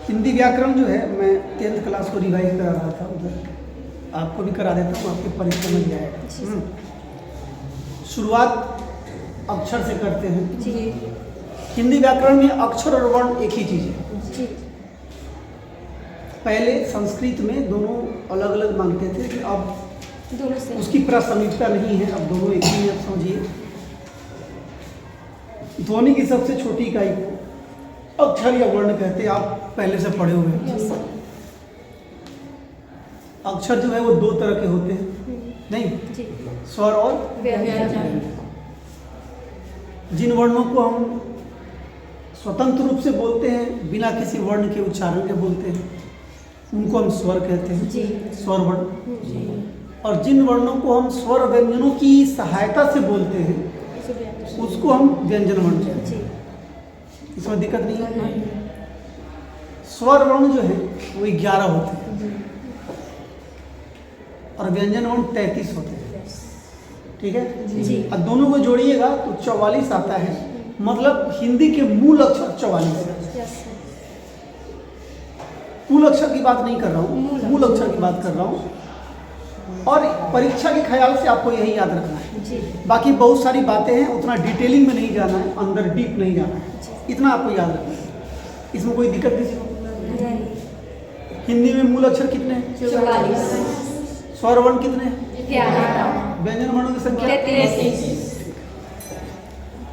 हिंदी व्याकरण जो है मैं 10th क्लास को रिवाइज करा रहा था उधर, आपको भी करा देता हूँ, आपके परीक्षा में जाएगा। शुरुआत अक्षर से करते हैं जी। हिंदी व्याकरण में अक्षर और वर्ण एक ही चीज़ है जी। पहले संस्कृत में दोनों अलग अलग मानते थे कि अब दोनों से उसकी प्रासंगिकता नहीं है, अब दोनों एक ही है। समझिए, ध्वनि की सबसे छोटी इकाई को अक्षर या वर्ण कहते हैं, आप पहले से पढ़े हुए हैं। यस। अक्षर जो है वो दो तरह के होते हैं, नहीं, जी। स्वर और व्यंजन। जिन वर्णों को हम स्वतंत्र रूप से बोलते हैं, बिना किसी वर्ण के उच्चारण के बोलते हैं, उनको हम स्वर कहते हैं। जी। स्वर वर्ण। जी। और जिन वर्णों को हम स्वर व्यंजनों की सहायता से बोलते हैं, उसको हम व्यंजन वर्ण कहते हैं। जी। इसमें दिक्कत नहीं है। स्वर वर्ण जो है वो 11 होते हैं और व्यंजन वर्ण 33 होते हैं। ठीक है जी। अब दोनों को जोड़िएगा तो 44 आता है, मतलब हिंदी के मूल अक्षर 44 है। यस। मूल अक्षर की बात नहीं कर रहा हूँ, मूल अक्षर की बात कर रहा हूँ। और परीक्षा के ख्याल से आपको यही याद रखना है। जी। बाकी बहुत सारी बातें हैं, उतना डिटेलिंग में नहीं जाना है, अंदर डीप नहीं जाना है, इतना आपको याद रखना है। इसमें कोई दिक्कत नहीं। हिंदी में मूल अक्षर कितने हैं? 44। स्वर वर्ण कितने हैं? 11। व्यंजन वर्णों की संख्या 33।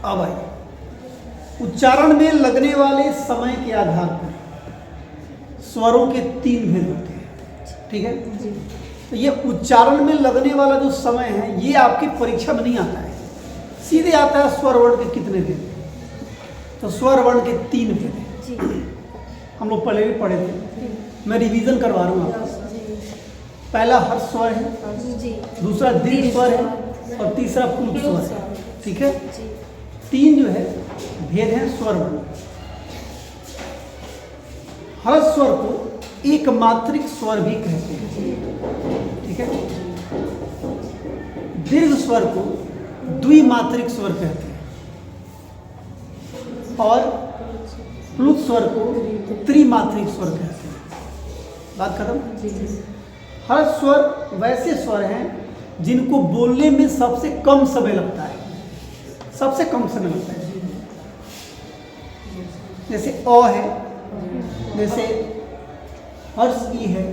अब आई, उच्चारण में लगने वाले समय के आधार पर स्वरों के 3 भेद होते हैं। ठीक है, जी। तो ये उच्चारण में लगने वाला जो समय है ये आपकी परीक्षा में नहीं आता है, सीधे आता है स्वर वर्ण के कितने भेद। तो स्वर वर्ण के 3 भेद हैं। जी। हम लोग पहले भी पढ़े थे, मैं रिवीजन करवा रहा हूँ आपको। पहला हर्ष स्वर है, जी। दूसरा दीर्घ स्वर है और तीसरा प्लुत स्वर है। ठीक है, जी। 3 जो है भेद हैं स्वर वर्ण। हर्ष स्वर को एक मात्रिक स्वर भी कहते हैं। ठीक है, दीर्घ स्वर को द्विमात्रिक स्वर कहते हैं और प्लुत स्वर को त्रिमात्रिक स्वर कहते हैं। बात खत्म। हर्ष स्वर वैसे स्वर हैं जिनको बोलने में सबसे कम समय लगता है, सबसे कम समय लगता है। जैसे अ है, जैसे हर्ष ई है,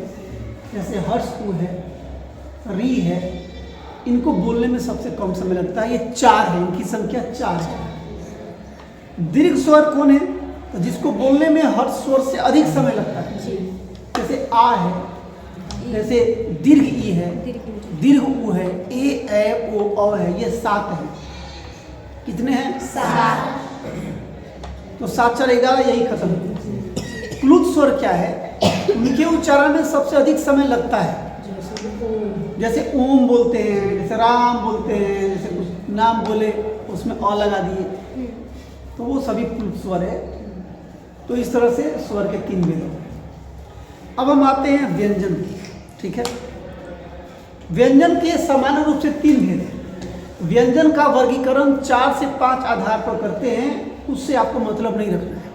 जैसे हर्ष उ है, री है, इनको बोलने में सबसे कम समय लगता है। ये 4 है, इनकी संख्या 4 है। दीर्घ स्वर कौन है? तो जिसको बोलने में हर्ष स्वर से अधिक समय लगता है। जैसे आ है, जैसे दीर्घ ई है, दीर्घ उ है, ए ए ओ अ है, ये 7 है। कितने हैं? 7। तो 7 4 11, यही खत्म। प्लुत स्वर क्या है? उनके उच्चारण में सबसे अधिक समय लगता है। जैसे ओम बोलते हैं, जैसे राम बोलते हैं, जैसे कुछ नाम बोले उसमें अ लगा दिए, तो वो सभी प्लुत स्वर है। तो इस तरह से स्वर के 3 भेद हो गए। अब हम आते हैं व्यंजन की। ठीक है, व्यंजन के सामान्य रूप से 3 भेद हैं। व्यंजन का वर्गीकरण 4 से 5 आधार पर करते हैं, उससे आपको मतलब नहीं रखना है।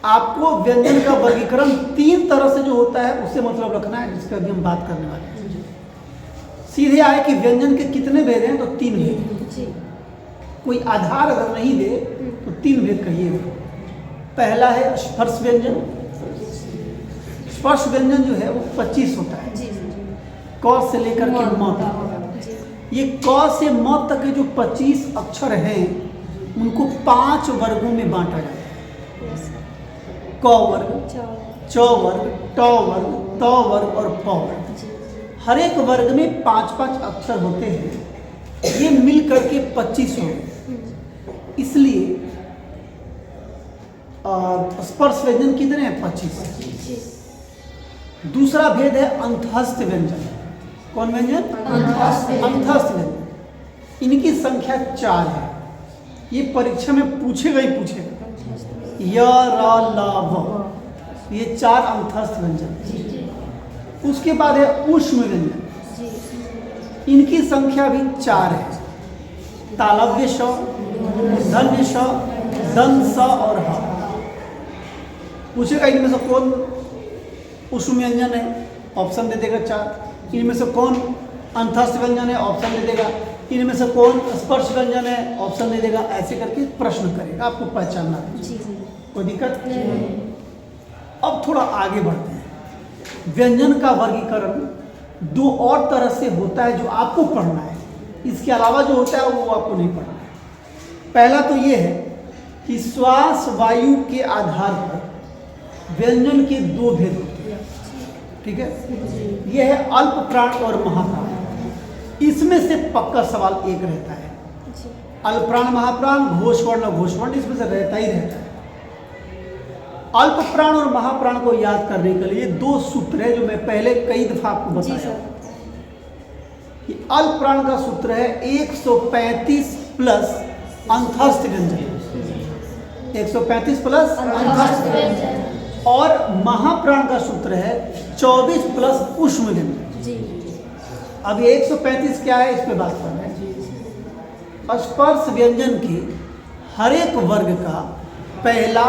आपको व्यंजन का वर्गीकरण 3 तरह से जो होता है उससे मतलब रखना है, जिसका अभी हम बात करने वाले हैं। सीधे आए कि व्यंजन के कितने भेद हैं, तो 3 भेद हैं। कोई आधार अगर नहीं दे तो 3 भेद कहिएगा। पहला है स्पर्श व्यंजन। स्पर्श व्यंजन जो है वो 25 होता है, क से लेकर के म तक। ये क से म तक के जो 25 अक्षर हैं उनको 5 वर्गों में बांटा जाता है। क वर्ग, च वर्ग, ट वर्ग, त वर्ग और प वर्ग। हर एक वर्ग में 5-5 अक्षर होते हैं, ये मिल करके 25 हो गए। इसलिए स्पर्श व्यंजन कितने हैं? 25। दूसरा भेद है अंतःस्थ व्यंजन। कौन व्यंजन? अंतःस्थ व्यंजन। इनकी संख्या 4 है। ये परीक्षा में पूछेगा ही पूछेगा। य र ल व, ये 4 अंतःस्थ व्यंजन। उसके बाद है ऊष्म व्यंजन। इनकी संख्या भी 4 है। तालव्य श, धन्य श, दंत स और ह। पूछेगा इनमें से कौन उष्ण व्यंजन है, ऑप्शन दे देगा 4। इनमें से कौन अंतस्थ व्यंजन है, ऑप्शन दे देगा। इनमें से कौन स्पर्श व्यंजन है, ऑप्शन दे देगा। ऐसे करके प्रश्न करेगा, आपको पहचानना है। जी जी कोई दिक्कत नहीं। अब थोड़ा आगे बढ़ते हैं। व्यंजन का वर्गीकरण 2 और तरह से होता है जो आपको पढ़ना है। इसके अलावा जो होता है वो आपको नहीं पढ़ना है। पहला तो ये है कि श्वास वायु के आधार पर व्यंजन के 2 भेद होते हैं। ठीक है, ये है अल्प प्राण और महाप्राण। इसमें से पक्का सवाल एक रहता है, अल्प प्राण महाप्राण, घोष वर्ण घोष वर्ण, इसमें से रहता ही रहता है। अल्प प्राण और महाप्राण को याद करने के लिए 2 सूत्र है जो मैं पहले कई दफा आपको बताया कि अल्प प्राण का सूत्र है 135 प्लस अंतस्थ व्यंजन, 135 प्लस अंतस्थ व्यंजन। और महाप्राण का सूत्र है 24 प्लस उष्ण व्यंजन। अब ये 135 क्या है, इस पे बात कर रहे हैं। स्पर्श व्यंजन के हर एक वर्ग का पहला,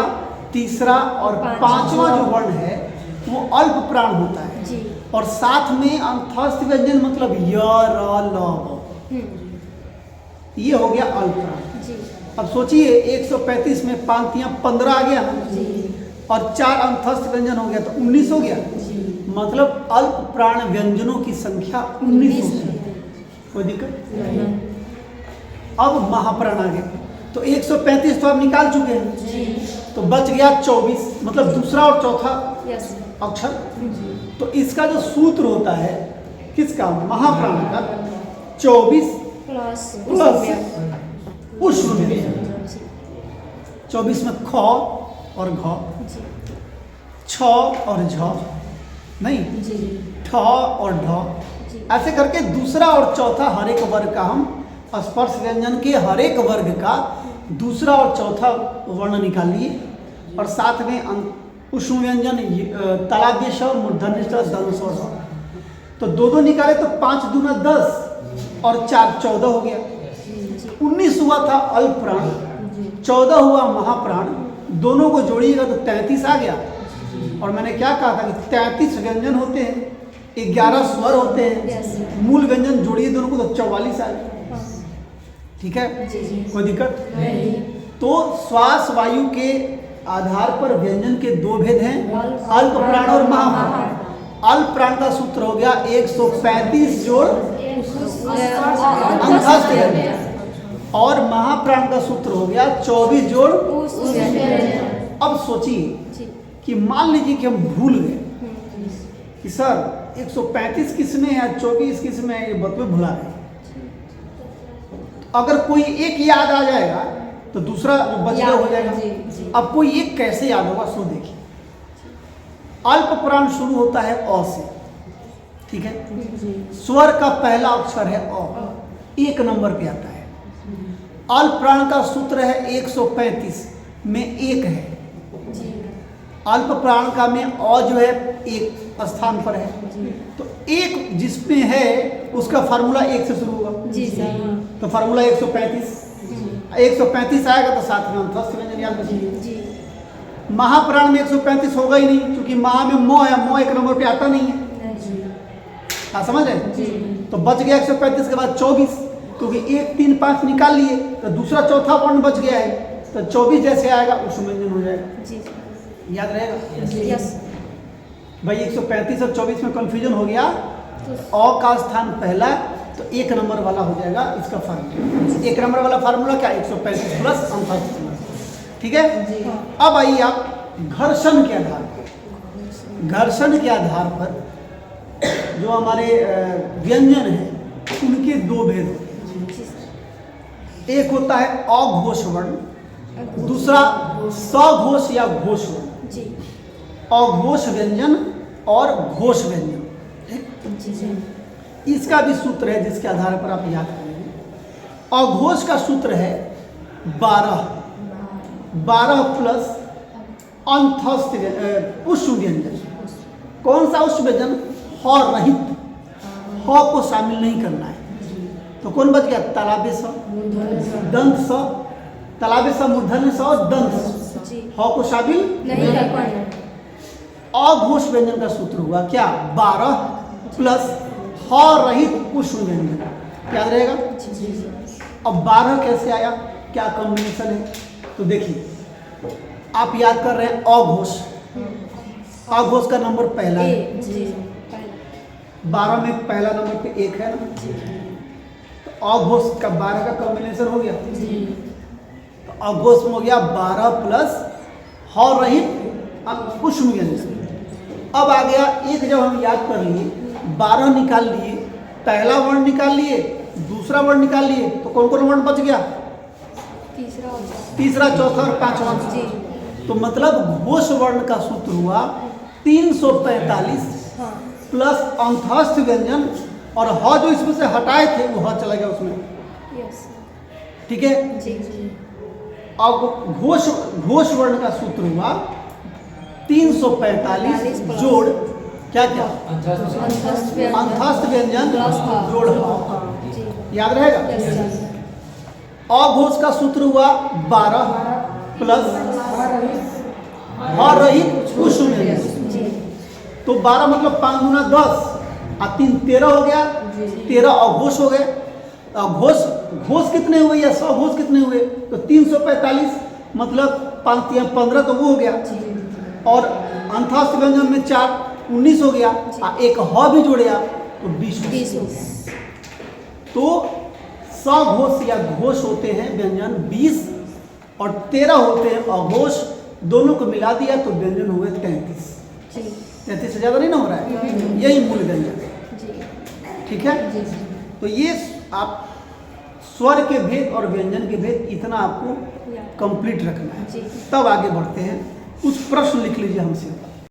तीसरा और 5वां जो वर्ण है वो अल्प प्राण होता है जी। और साथ में अंतस्थ व्यंजन मतलब य, र, ल, ये हो गया अल्प प्राण जी। अब सोचिए 135 में 5 या 15 आ गया ना जी। और 4 अंतस्थ व्यंजन हो गया तो 19 हो गया। मतलब अल्प प्राण व्यंजनों की संख्या 19 हो गई। कोई दिक्कत? अब महाप्राण आ गए तो 135 तो आप निकाल चुके हैं, तो बच गया 24, मतलब दूसरा और चौथा यस अक्षर। तो इसका जो सूत्र होता है किसका, महाप्राण का, 24 प्लस उष्ण व्यंजन। 24 में ख और घ, छ और झ, नहीं ठ और ढ। ऐसे करके दूसरा और चौथा हर एक वर्ग का हम स्पर्श व्यंजन के हर एक वर्ग का दूसरा और चौथा वर्ण निकाल लिए और साथ में उष्ण व्यंजन तालाब्य श, मूर्धन्य श, दंत स। तो 2 निकाले तो 5 दूना 10 और 4 14 हो गया। 19 हुआ था अल्प प्राण, 14 हुआ महाप्राण, दोनों को जोड़िएगा तो 33 आ गया। और मैंने क्या कहा था कि 33 व्यंजन होते हैं, 11 स्वर होते हैं, मूल व्यंजन जोड़िए दोनों को तो 44 आ गया। ठीक है, कोई दिक्कत नहीं। तो श्वास वायु के आधार पर व्यंजन के 2 भेद हैं, अल्प प्राण और महाप्राण। अल्प प्राण का सूत्र हो गया 135 जोड़ अंतस्थ व्यंजन और महाप्राण का सूत्र हो गया 24 जोड़। अब सोचिए कि मान लीजिए कि हम भूल गए कि सर 135 किस में है, 24 किस में है, ये बत में भुला गए। अगर कोई एक याद आ जाएगा तो दूसरा जो बच गया हो जाएगा। अब कोई एक कैसे याद होगा, सो देखिए। अल्प प्राण शुरू होता है अ से, ठीक है, स्वर का पहला अक्षर है अ, 1 नंबर पे आता है। अल्प प्राण का सूत्र है 135 में 1 है। अल्प प्राण का में अ जो है 1 स्थान पर है, तो 1 जिसमें है उसका फार्मूला 1 से शुरू होगा। तो फार्मूला 135 आएगा तो साथ में अंतस्थ व्यंजन याद रखिए। महाप्राण में 135 होगा ही नहीं, क्योंकि महा में म है, म 1 नंबर पे आता नहीं है। हाँ समझ रहे? तो बच गया 135 के बाद 24, क्योंकि 1 3 5 निकाल लिए तो दूसरा चौथा वर्ण बच गया है, तो 24 जैसे आएगा उस व्यंजन हो जाएगा। याद रहेगा? भाई 135 और 24 में कंफ्यूजन हो गया, अ का स्थान पहला तो 1 नंबर वाला हो जाएगा इसका फार्मूला। 1 नंबर वाला फार्मूला क्या, 135 प्लस अंतस्थ। ठीक है, अब आइए आप घर्षण के आधार पर, घर्षण के आधार पर जो हमारे व्यंजन हैं उनके 2 भेद होते हैं। एक होता है अघोष वर्ण, दूसरा सघोष या घोष वर्ण। अघोष व्यंजन और घोष व्यंजन, इसका भी सूत्र है जिसके आधार पर आप याद करेंगे। अघोष का सूत्र है 12 प्लस अंतस्थ उष्ण व्यंजन। कौन सा उष्ण व्यंजन, ह रहित, ह को शामिल नहीं करना है। तो कौन बच गया, तालाब्य स, दंत स, तालाब्य स, मूर्धन्य स और दंत स। जी। ह को शामिल नहीं कर पाए। अघोष व्यंजन का सूत्र हुआ क्या? 12 प्लस ह रहित उष्ण व्यंजन। याद रहेगा? अब 12 कैसे आया, क्या कॉम्बिनेशन है? तो देखिए, आप याद कर रहे हैं अघोष, अघोष का नंबर पहला है, जी। 12 में पहला नंबर पे 1 है ना, तो अघोष का 12 का कॉम्बिनेशन हो गया। जी। तो अघोष में हो गया 12 प्लस ह रहित उष्ण व्यंजन। अब आ गया एक, जब हम याद कर लिए 12 निकाल लिए, पहला वर्ण निकाल लिए, दूसरा वर्ण निकाल लिए, तो कौन कौन वर्ण बच गया? तीसरा तीसरा, चौथा और पांचवा। जी। तो मतलब घोष वर्ण का सूत्र हुआ 345 हाँ। प्लस अंतस्थ व्यंजन, और ह जो इसमें से हटाए थे वो ह चला गया उसमें। यस। ठीक है। जी। जी। अब घोष वर्ण का सूत्र हुआ 345 जोड़ क्या क्या? अंतस्थ व्यंजन जोड़ ह। जी। याद रहेगा? यस। अघोष का सूत्र हुआ 12 प्लस ह रहित उष्ण व्यंजन। जी। तो 12 मतलब 5 गुना 10 और 3 13 हो गया, 13 अघोष हो गए। घोष घोष कितने हुए या सघोष कितने हुए? तो 345 मतलब 5 या 15 तो वो हो गया, और अंतस्थ व्यंजन में 4 19 हो गया, और एक ह भी जोड़े आप तो 20 हो गया। तो सघोष या घोष होते हैं व्यंजन 20 और 13 होते हैं अघोष, दोनों को मिला दिया तो व्यंजन हुए 33। 33 से ज़्यादा नहीं ना हो रहा है, यही मूल व्यंजन है। ठीक है। तो ये आप स्वर के भेद और व्यंजन के भेद इतना आपको कंप्लीट रखना है। तब आगे बढ़ते हैं। कुछ प्रश्न लिख लीजिए हमसे।